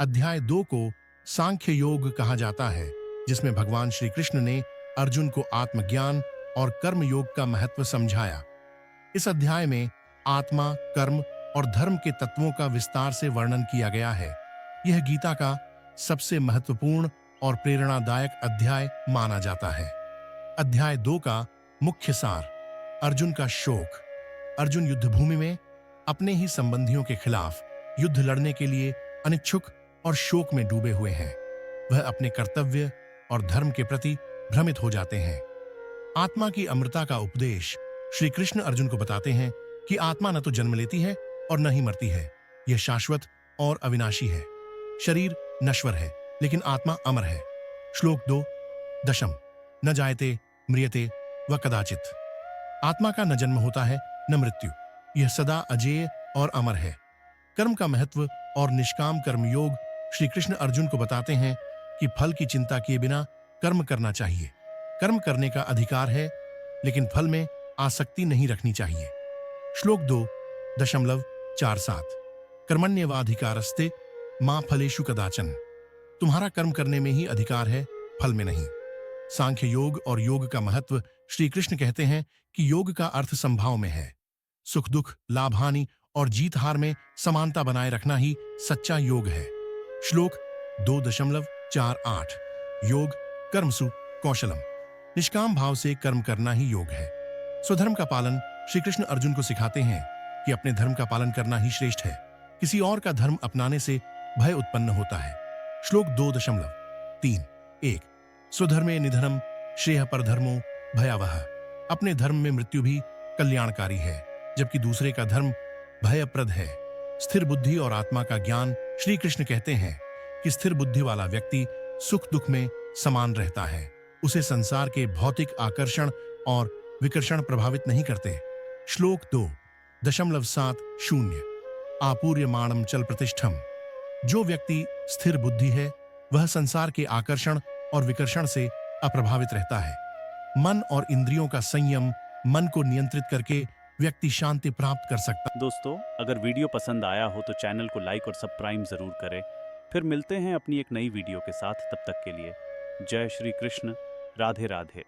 अध्याय 2 को सांख्य योग कहा जाता है, जिसमें भगवान श्री कृष्ण ने अर्जुन को आत्मज्ञान और कर्म योग का महत्व समझाया। इस अध्याय में आत्मा, कर्म और धर्म के तत्वों का विस्तार से वर्णन किया गया है। यह गीता का सबसे महत्वपूर्ण और प्रेरणादायक अध्याय माना जाता है। अध्याय 2 का मुख्य सार: अर्जुन का शोक। अर्जुन युद्धभूमि में अपने ही संबंधियों के खिलाफ युद्ध लड़ने के लिए अनिच्छुक और शोक में डूबे हुए हैं। वह अपने कर्तव्य और धर्म के प्रति भ्रमित हो जाते हैं। आत्मा की अमृता का उपदेश: श्री कृष्ण अर्जुन को बताते हैं कि आत्मा न तो जन्म लेती है और न ही मरती है। यह शाश्वत और अविनाशी है। शरीर नश्वर है, लेकिन आत्मा अमर है। श्लोक 2 दशम: न जायते म्रियते व कदाचित। आत्मा का न जन्म होता है न मृत्यु। यह सदा अजेय और अमर है। कर्म का महत्व और निष्काम कर्म योग: श्री कृष्ण अर्जुन को बताते हैं कि फल की चिंता किए बिना कर्म करना चाहिए। कर्म करने का अधिकार है, लेकिन फल में आसक्ति नहीं रखनी चाहिए। श्लोक 2.47 कर्मण्येवाधिकारस्ते मा फलेषु कदाचन। तुम्हारा कर्म करने में ही अधिकार है, फल में नहीं। सांख्य योग और योग का महत्व: श्री कृष्ण कहते हैं कि योग का अर्थ संभाव में है। सुख दुख, लाभ हानि और जीत हार में समानता बनाए रखना ही सच्चा योग है। श्लोक 2.48 योग कर्मसु कौशलम। निष्काम भाव से कर्म करना ही योग है। स्वधर्म का पालन: श्री कृष्ण अर्जुन को सिखाते हैं कि अपने धर्म का पालन करना ही श्रेष्ठ है। किसी और का धर्म अपनाने से भय उत्पन्न होता है। श्लोक 2.31 स्वधर्मे निधनम श्रेय परधर्मो भयावह। अपने धर्म में मृत्यु भी कल्याणकारी है, जबकि दूसरे का धर्म भयप्रद है। स्थिर बुद्धि और आत्मा का ज्ञान: श्री कृष्ण कहते हैं कि स्थिर बुद्धि वाला व्यक्ति सुख दुख में समान रहता है। उसे संसार के भौतिक आकर्षण और विकर्षण प्रभावित नहीं करते। श्लोक 2.70 आपूर्यमाणम चल प्रतिष्ठम। जो व्यक्ति स्थिर बुद्धि है, वह संसार के आकर्षण और विकर्षण से अप्रभावित रहता है। मन और इंद्रियों का संयम: मन को नियंत्रित करके व्यक्ति शांति प्राप्त कर सकता है। दोस्तों, अगर वीडियो पसंद आया हो तो चैनल को लाइक और सब्सक्राइब जरूर करें। फिर मिलते हैं अपनी एक नई वीडियो के साथ। तब तक के लिए जय श्री कृष्ण, राधे राधे।